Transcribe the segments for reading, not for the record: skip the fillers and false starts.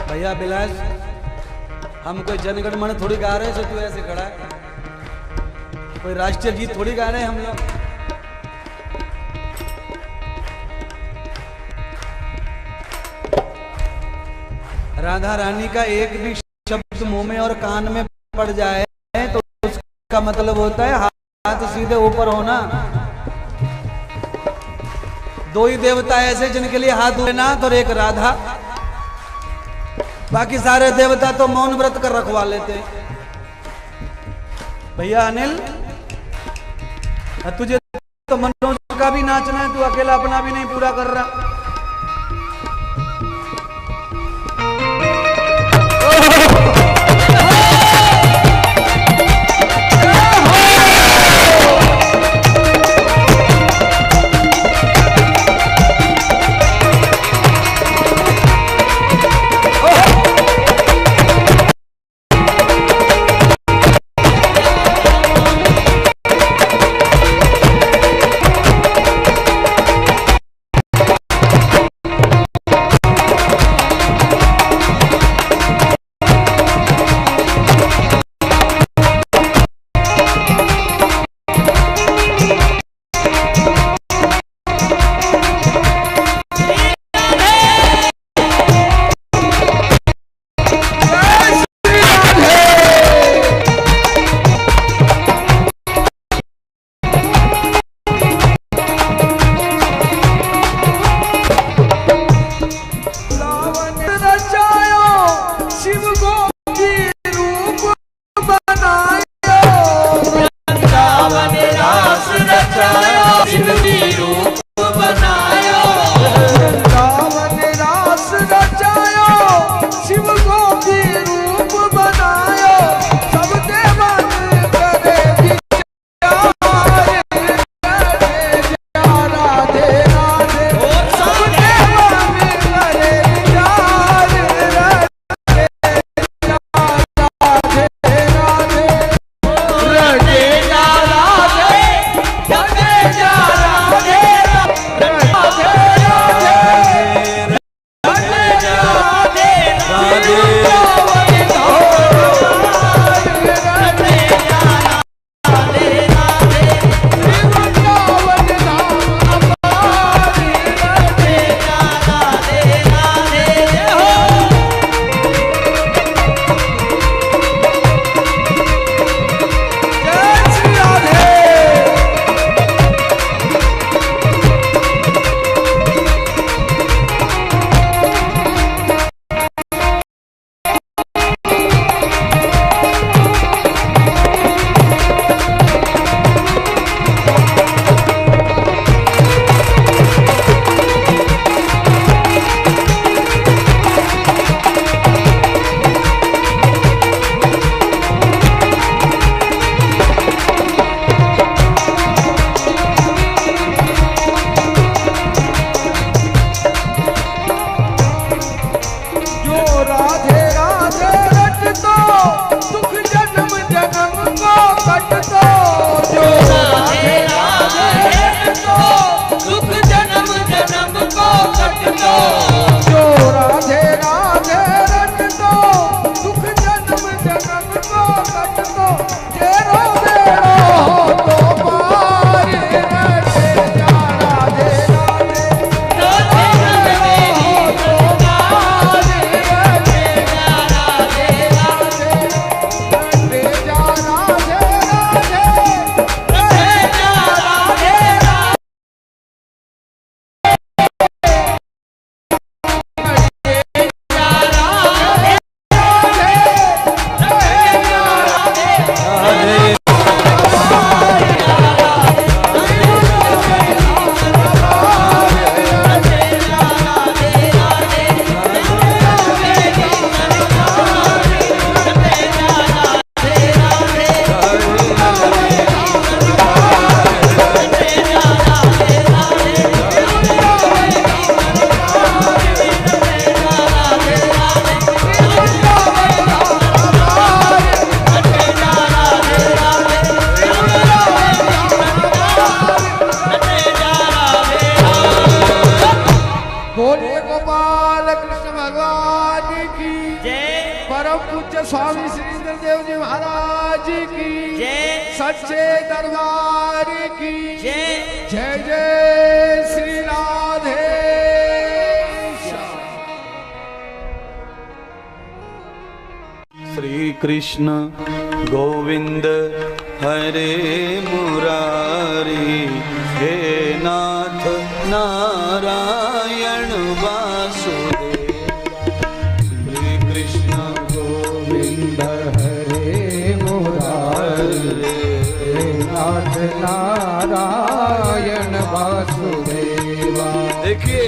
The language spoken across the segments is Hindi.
भैया बिलास, हम कोई जनगण मन थोड़ी गा रहे हैं, सो तू ऐसे खड़ा है। कोई राष्ट्रीय गीत थोड़ी गा रहे हैं हम लोग। राधा रानी का एक भी शब्द मुंह में और कान में पड़ जाए तो उसका मतलब होता है हाथ सीधे ऊपर होना। दो ही देवता ऐसे जिनके लिए हाथ उठनाथ और एक राधा, बाकी सारे देवता तो मौन व्रत कर रखवा लेते। भैया अनिल, तुझे तो मनोज का भी नाचना है, तू अकेला अपना भी नहीं पूरा कर रहा। परम पूज्य स्वामी श्री इंद्रदेव जी महाराज की जय। सच्चे दरबार की जय। जय जय श्री राधे। श्री कृष्ण गोविंद हरे मुरारी, हे नाथ नारायण वासुदेव। श्री कृष्ण गोविंद हरे मुरारी, हे नाथ नारायण वासुदेवा। देखिए,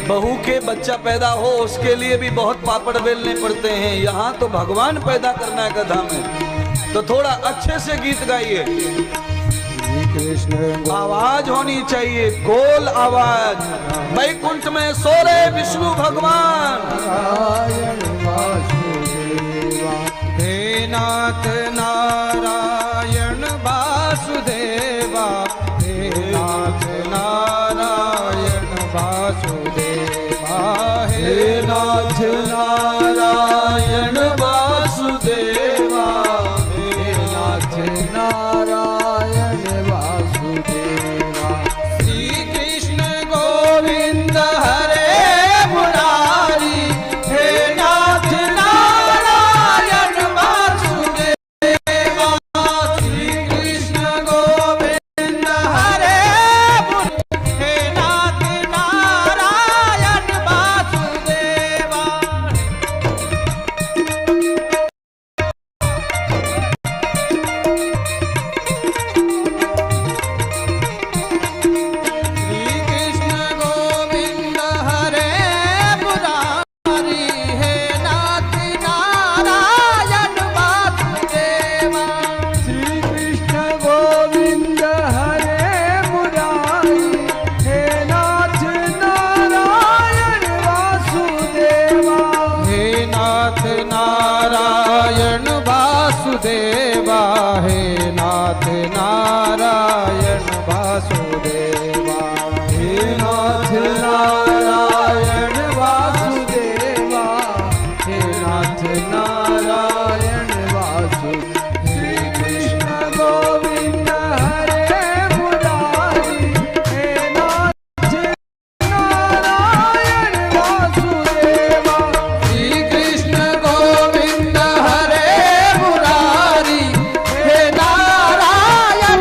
बहू के बच्चा पैदा हो उसके लिए भी बहुत पापड़ बेलने पड़ते हैं। यहाँ तो भगवान पैदा करना का धाम है, तो थोड़ा अच्छे से गीत गाइए। कृष्ण आवाज होनी चाहिए, गोल आवाज। वैकुंठ में सो रहे विष्णु भगवान। नारायण वासुदेवा, हे नाथ नारायण वासुदेवा, हे नाथ नारायण वासुदेवा, हे नाथ नारायण वासुदेवा, हे नाथ नारायण वासुदेवा। श्री कृष्ण गोविंद हरे मुरारी, हे नाथ नारायण वासुदेवा। श्री कृष्ण गोविंद हरे मुरारी, हे नाथ नारायण वासुदेवा। श्री कृष्ण गोविंद हरे मुरारी, हे नाथ नारायण वासुदेवा। श्री कृष्ण गोविंद हरे मुरारी, हे नाथ नारायण वासुदेवा। हे नाथ नारायण वासुदेवा, हे नाथ नारायण वासुदेवा। हे नाथ नारायण वासुदेवा, हे नाथ नारायण वासुदेवा। श्री कृष्ण गोविंद हरे मुरारी, हे नाथ नारायण वासुदेवा। श्री कृष्ण गोविंद हरे मुरारी, हे नारायण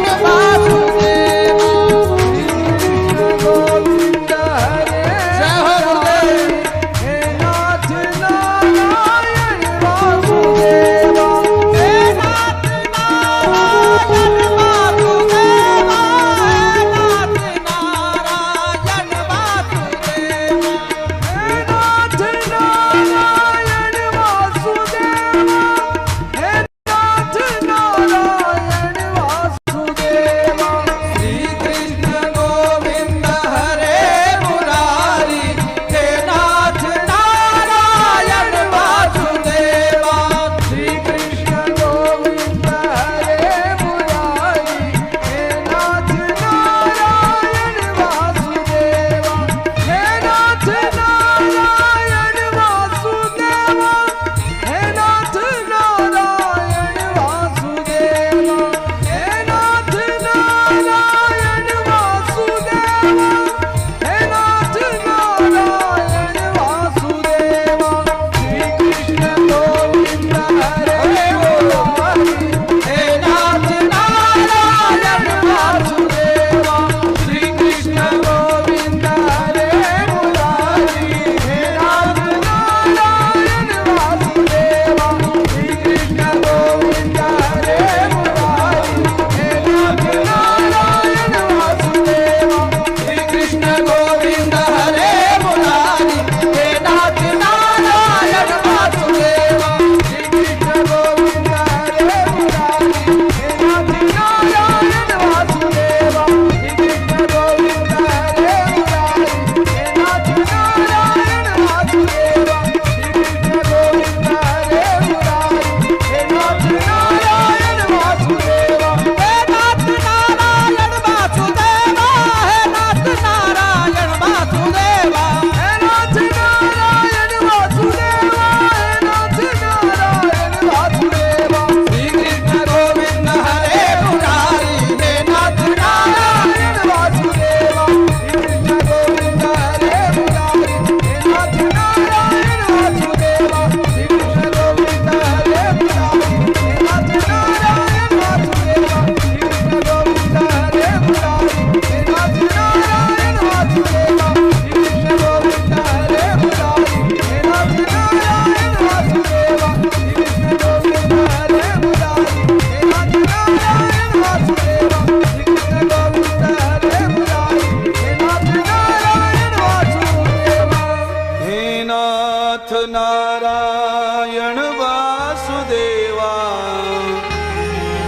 नाथ नारायण वासुदेवा,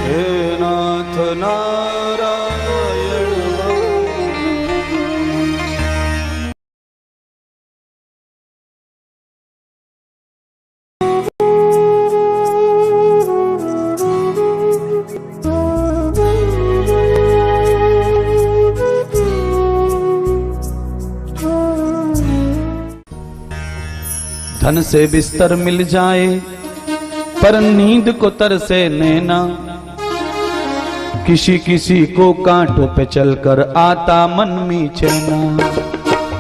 हे नाथ नारायण धन से बिस्तर मिल जाए पर नींद को तरसे नैना, किसी किसी को कांटों पे चलकर आता मन में चैना,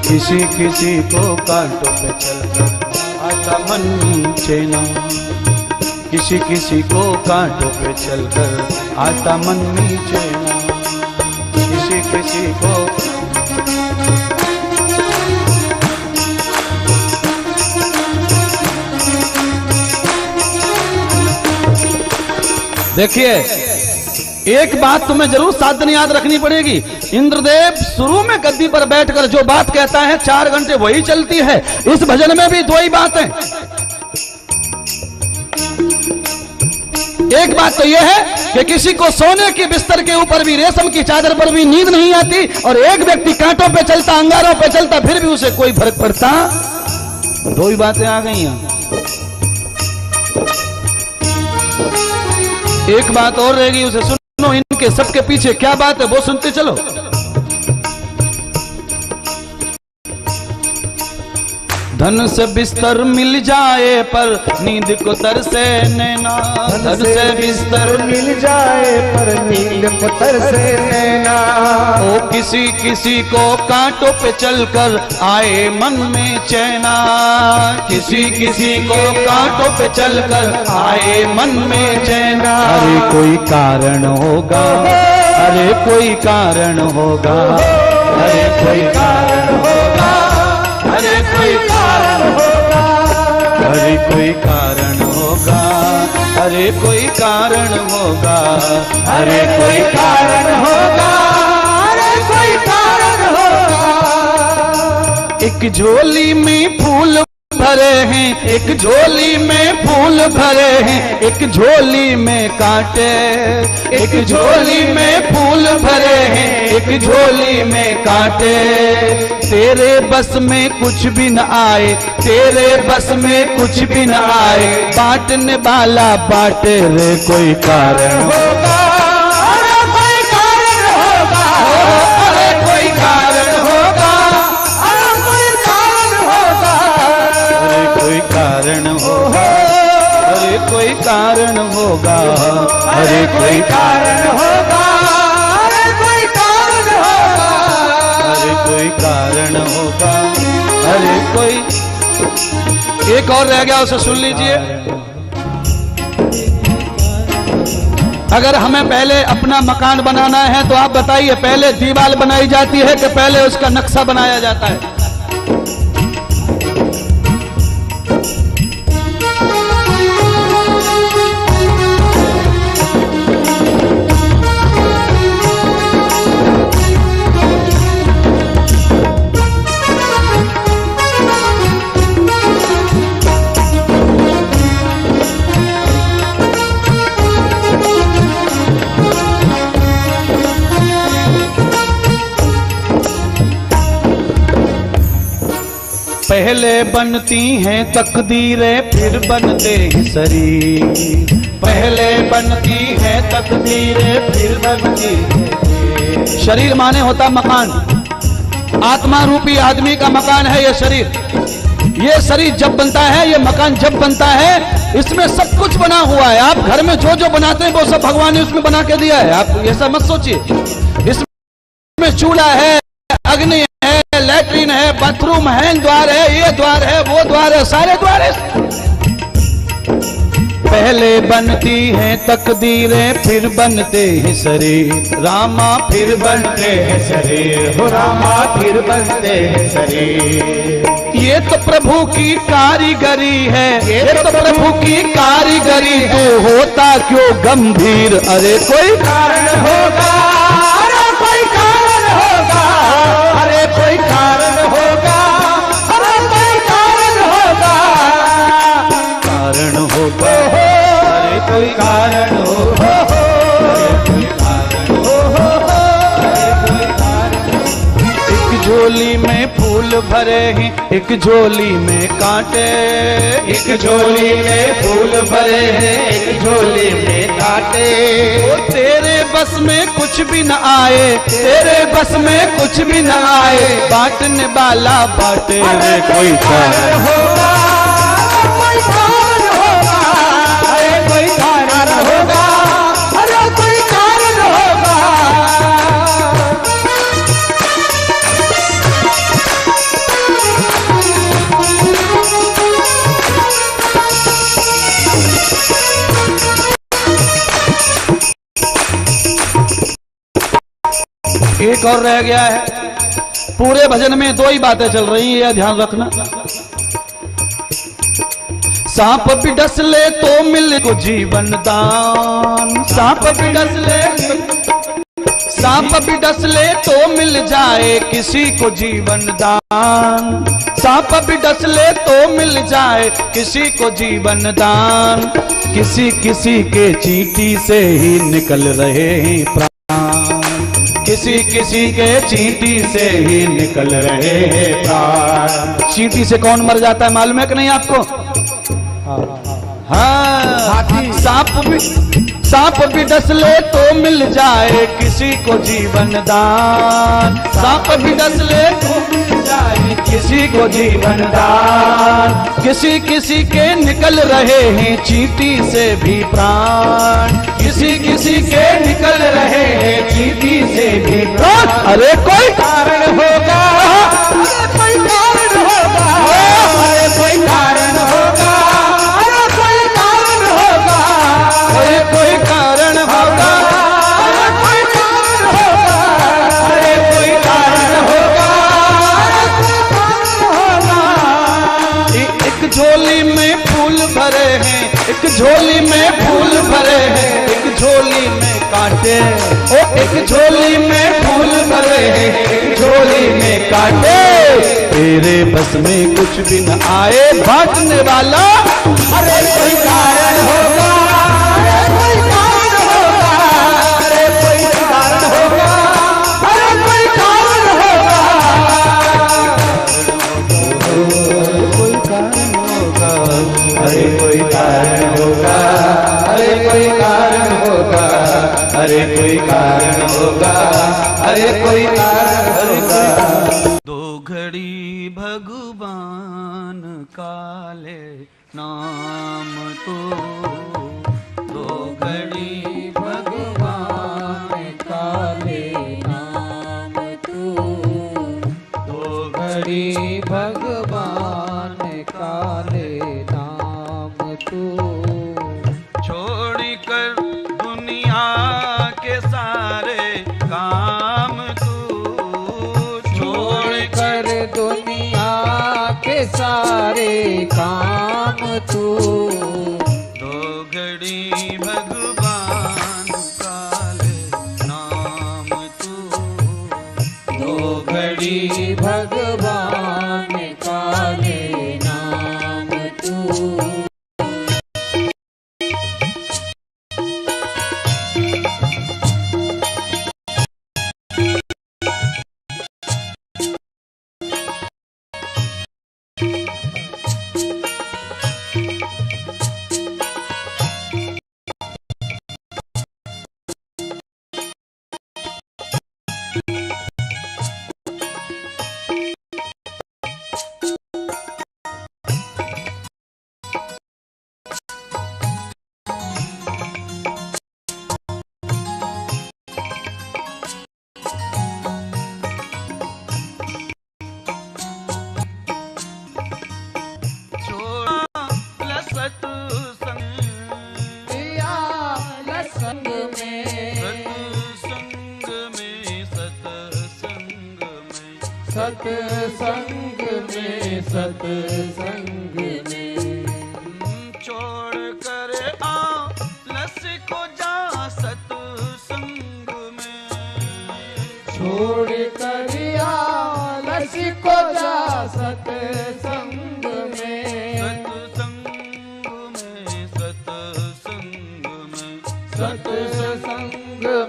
किसी किसी को कांटों पे चलकर आता मन में चैना, किसी किसी को कांटों पे चलकर आता मन में चैना, किसी किसी को। देखिए, एक बात तुम्हें जरूर साथ दिन याद रखनी पड़ेगी। इंद्रदेव शुरू में गद्दी पर बैठकर जो बात कहता है 4 घंटे वही चलती है। इस भजन में भी 2 ही बात है। एक बात तो यह है कि किसी को सोने के बिस्तर के ऊपर भी, रेशम की चादर पर भी नींद नहीं आती, और एक व्यक्ति कांटों पे चलता, अंगारों पे चलता, फिर भी उसे कोई फर्क पड़ता। 2 ही बातें आ गई हैं। एक बात और रहेगी, उसे सुनो। इनके सबके पीछे क्या बात है वो सुनते चलो। धन से बिस्तर मिल जाए पर नींद को तरसे नैना, धन से बिस्तर मिल जाए पर नींद को तरसे नैना, ओ किसी किसी को कांटों पे चलकर आए मन में चैना, किसी किसी को कांटों पे चलकर आए मन में चैना। अरे कोई कारण होगा, अरे कोई कारण होगा, अरे कोई कारण होगा, अरे कोई कारण होगा, अरे कोई कारण होगा, अरे कोई कारण होगा, अरे कोई कारण होगा, अरे कोई कारण होगा। एक झोली में फूल भरे हैं, एक झोली में फूल भरे हैं, एक झोली में कांटे, एक झोली में फूल भरे हैं, एक झोली में कांटे। तेरे बस में कुछ भी न आए, तेरे बस में कुछ भी न आए, बांटने वाला बांटे रे। कोई कारण होगा, अरे कोई कारण होगा, अरे कोई कारण होगा, अरे कोई कारण होगा, अरे कोई कारण होगा, अरे कोई कारण होगा, अरे कोई कारण होगा, अरे कोई कारण होगा, अरे कोई कारण होगा, अरे कोई। एक और रह गया, उसे सुन लीजिए। अगर हमें पहले अपना मकान बनाना है तो आप बताइए, पहले दीवार बनाई जाती है कि पहले उसका नक्शा बनाया जाता है? पहले बनती हैं तकदीरें फिर बनते हैं शरीर, पहले बनती हैं तकदीरें फिर बनती हैं। शरीर माने होता मकान, आत्मा रूपी आदमी का मकान है ये शरीर। ये शरीर जब बनता है, ये मकान जब बनता है, इसमें सब कुछ बना हुआ है। आप घर में जो जो बनाते हैं वो सब भगवान ने उसमें बना के दिया है। आप ऐसा मत सोचिए। इसमें चूल्हा है, अग्नि है, लैट्रिन है, बाथरूम है, द्वार है, ये द्वार है, वो द्वार है, सारे द्वार है। पहले बनती हैं तकदीरें फिर बनते हैं शरीर, रामा फिर बनते हैं शरीर, हो रामा फिर बनते हैं शरीर। ये तो प्रभु की कारीगरी है, ये तो प्रभु की कारीगरी। तो होता क्यों गंभीर? अरे कोई कारण होगा, अरे कोई कारण होगा, अरे कोई कारण होगा, अरे कोई कारण होगा, फूल भरे हैं एक झोली में कांटे। एक झोली में फूल भरे हैं एक झोली में कांटे। ओ तेरे बस में कुछ भी न आए, तेरे बस में कुछ भी न आए, बांटने वाला बांटे। अरे कोई कारण होगा, कोई कारण होगा, अरे कोई कारण होगा, अरे कोई कारण होगा। एक और रह गया है। पूरे भजन में दो ही बातें चल रही है, ध्यान रखना। सांप भी डस ले तो मिल को जीवन दान। सांप भी डस ले, सांप भी डस ले तो मिल जाए किसी को जीवन दान। सांप भी डस ले तो मिल जाए किसी को जीवन दान। किसी किसी के चींटी से ही निकल रहे हैं प्राण। किसी किसी के चींटी से ही निकल रहे हैं प्राण। चींटी से कौन मर जाता है मालूम है कि नहीं आपको? हाँ, सांप भी डस ले तो मिल जाए किसी को जीवन दान। सांप भी डस ले तो मिल जाए किसी को जीवन दान। किसी किसी के निकल रहे हैं चींटी से भी प्राण। किसी किसी के निकल रहे हैं चींटी से भी प्राण। अरे कोई कारण होगा, अरे कोई कारण होगा, अरे कोई कारण होगा, अरे कोई कारण होगा, अरे कोई कारण होगा, अरे कोई कारण होगा, अरे कोई कारण होगा, अरे कोई कारण होगा। एक झोली में फूल भरे हैं, एक झोली में फूल भरे हैं, एक झोली में कांटे। ओ एक झोली में फूल भरे हैं एक झोली में कांटे। तेरे बस में कुछ भी न आए, बांटने वाला। अरे कोई कारण होगा, अरे कोई कारण होगा, अरे कोई कारण होगा, अरे कोई कारण होगा। कोई कारण होगा, अरे कोई कारण होगा, अरे कोई कारण होगा, अरे कोई कारण होगा, अरे कोई कारण होगा। दो घड़ी भगवान काले नाम तो, दो घड़ी भगवान काले नाम तू, दो घड़ी भगवान काले नाम तू। छोड़ कर दुनिया के सारे काम तू, छोड़ कर दुनिया के सारे काम तू। दो घड़ी भगवान काले नाम तू, दो घड़ी भगवान काले नाम तू। सत्संग में, सत्संग में छोड़ कर आलस को जा सत्संग में, छोड़ कर आलस को जा सत्संग में, सत्संग में, सत्संग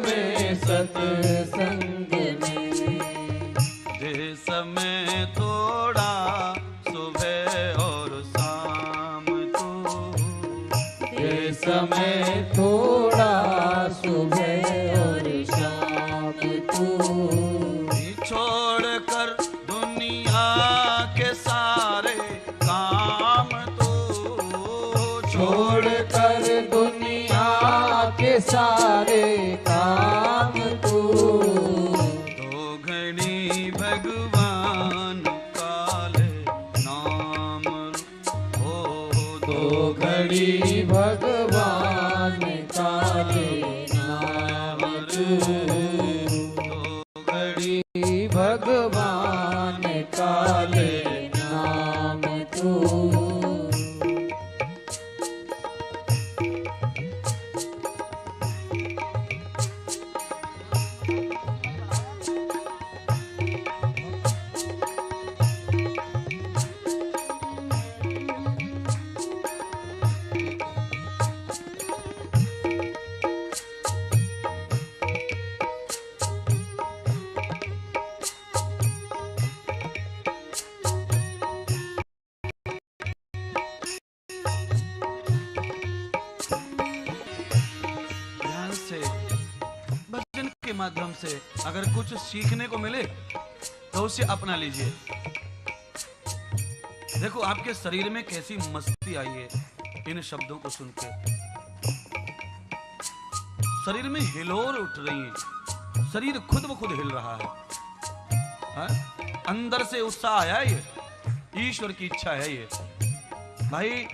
में, सत्संग में। जिस समय तो घड़ी भगवान का लेना तू, दो घड़ी भगवान का लेना तू। के माध्यम से अगर कुछ सीखने को मिले तो उसे अपना लीजिए। देखो आपके शरीर में कैसी मस्ती आई है इन शब्दों को सुन के। शरीर में हिलोर उठ रही है, शरीर खुद ब खुद हिल रहा है। अंदर से उत्साह आया है, ये ईश्वर की इच्छा है। ये भाई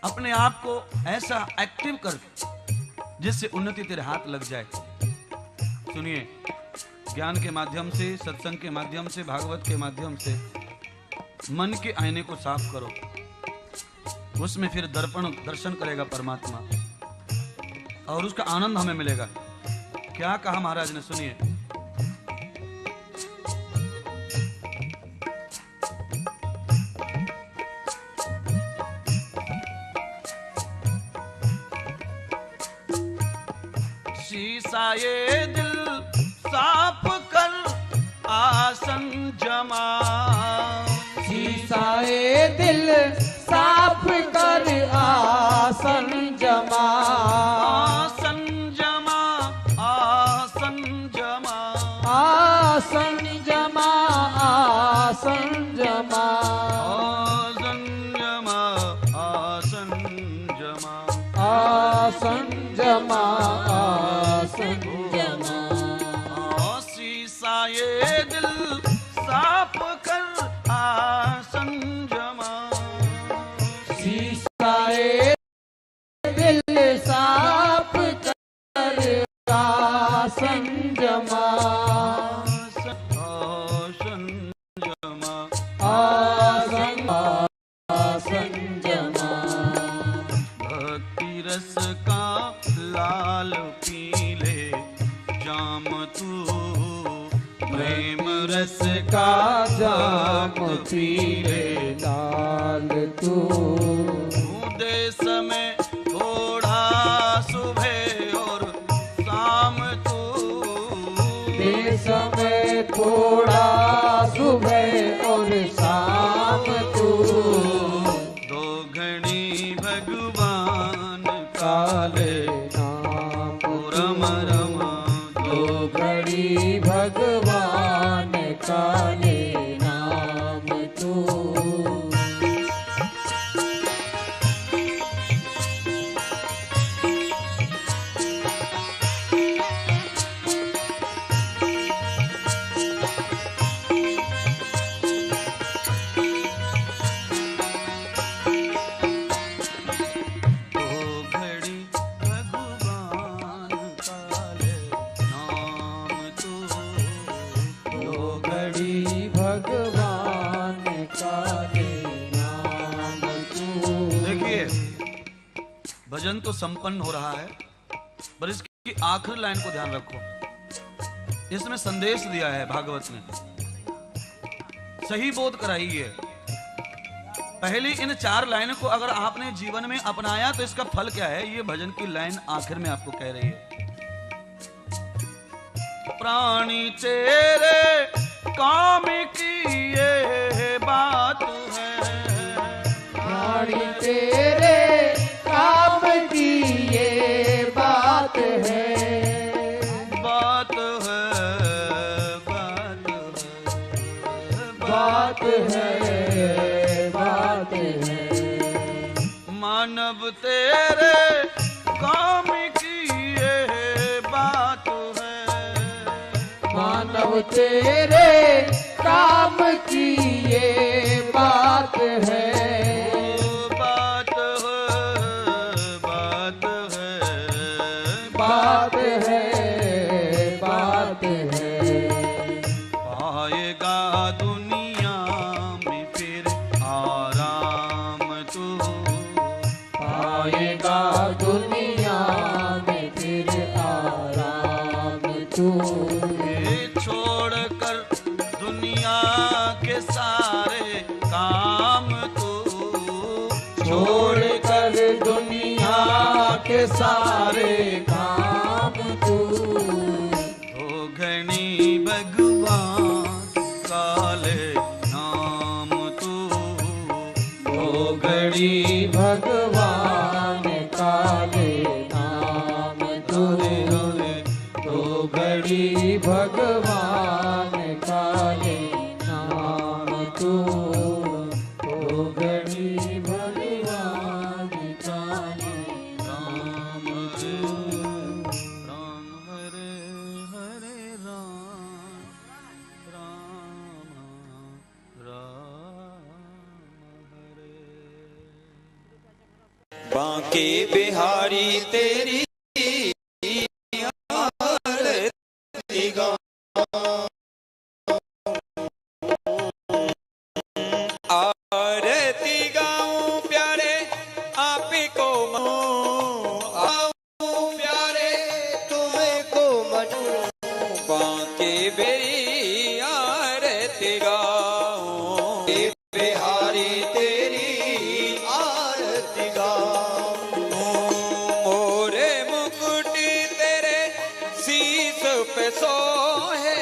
अपने आप को ऐसा एक्टिव कर जिससे उन्नति तेरे हाथ लग जाए। सुनिए, ज्ञान के माध्यम से, सत्संग के माध्यम से, भागवत के माध्यम से मन के आईने को साफ करो, उसमें फिर दर्शन करेगा परमात्मा और उसका आनंद हमें मिलेगा। क्या कहा महाराज ने, सुनिए। शीशा ये दिल साफ कर आसन जमा, शीशा ये दिल साफ कर आसन जमा, आसन जमा, आसन जमा, आसन जमा, आसन जमा, आसन जमा, आसन जमा, आसन जमा, आसन जमा। शीशा ये दिल साफ कर आसन जमा, शीशा ये दिल साफ कर आसन जमा, आसन जमा, आसन आसन जमा। भक्ति रस का लाल पीले जाम तू, प्रेम रस का जाम पीले लाल तू, देश में थोड़ा सुबह और शाम तू, देश में थोड़ा सुबह और शाम तू, दो घड़ी भगवान काले नाम रम रम, दो घड़ी भगवान काले नाम तू। भजन तो संपन्न हो रहा है, पर इसकी आखिरी लाइन को ध्यान रखो। इसमें संदेश दिया है भागवत ने, सही बोध कराई है। पहली इन 4 लाइनों को अगर आपने जीवन में अपनाया तो इसका फल क्या है, ये भजन की लाइन आखिर में आपको कह रही है। प्राणी तेरे काम की ये बात है, प्राणी तेरे काम की ये बात है, बात है, बात है, बात है, बात है। मानव तेरे काम की ये बात है, मानव तेरे काम की ये बात है, बात है, छोड़ कर दुनिया के सारे काम तू हो घनी भगवान काले नाम तू हो घनी भगवान काले नाम तुरे तो घड़ी भगवान काले नाम तू तो घड़ी भगवान काले राम राम हरे हरे राम राम राम हरे। बांके बिहारी तेरी आरती गाऊं, आरती गाऊं प्यारे आप को मनूं, आऊं प्यारे तुम्हें को मनूं, बांके बेरी आरती गाऊं, बिहारी तेरी आरती गाऊं, मोरे मुकुटी तेरे शीश पे सोहे,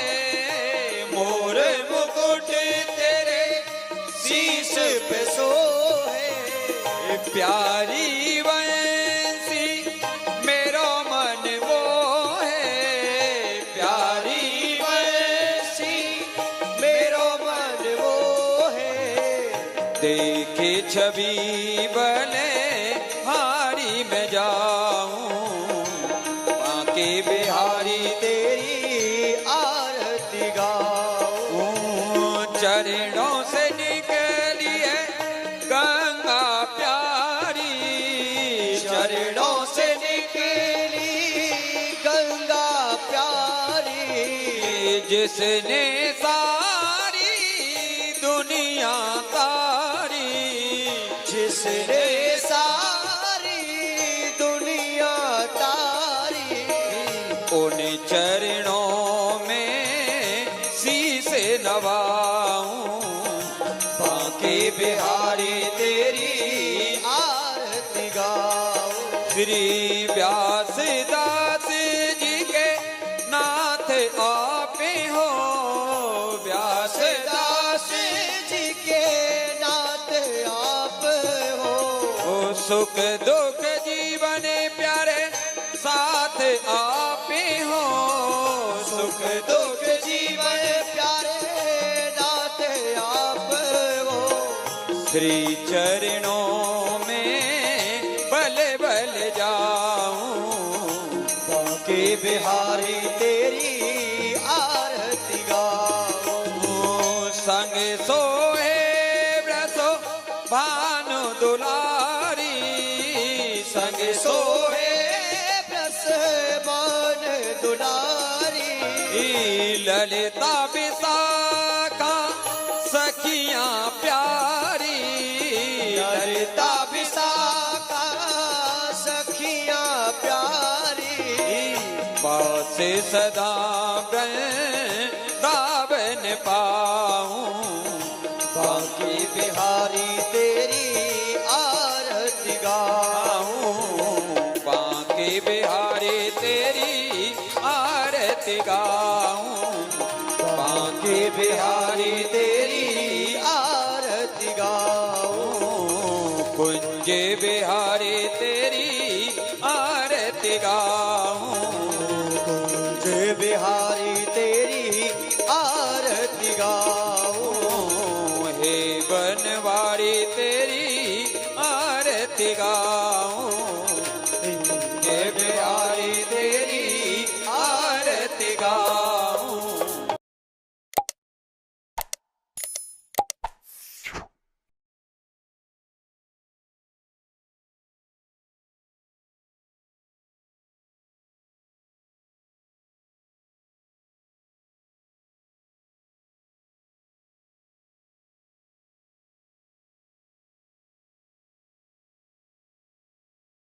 मोरे मुकुटी तेरे शीश पे सोहे, प्यारी वंशी मेरो मन वो है, प्यारी वंशी मेरो मन वो है, देखे छवि भले हारी में जाऊं, बांके बिहारी तेरी आरती गाऊं, चरणों से निकली है गंगा प्यारी, चरणों से निकली गंगा प्यारी, जिसने सारी दुनिया तारी, जिसने सारी दुनिया तारी, उन चरणों में शीश नवाऊं, बांके बिहारी तेरी आरती गाऊं, श्री व्यासदास जी के नाथ आप हो, व्यासदास जी के नाथ आप हो, सुख दुख जीवन प्यारे साथ आप हो, सुख दुख जीवन प्यारे नाथ आप हो, श्री चरणों में बल बल जाऊं, बांके बिहारी तेरी आरती गाऊं, संग सोए ब्रसो भानु दुलारी, संग सोए ब्रस मान दुलारी, ललिता विशाखा सखियां प्यारी, ललिता विशाखा सखियां प्यारी, पास सदा वृंदावन पाऊं, बांके बिहारी तेरी आरती गाऊं, बांके बिहारी तेरी आरती गाऊं, बांके बिहारी तेरी आरती गाऊं, कुंज बिहारी तेरी आरती गाऊं, कुंज बिहारी तेरी आरती गाऊं, हे बनवारी तेरी आरती गाऊं,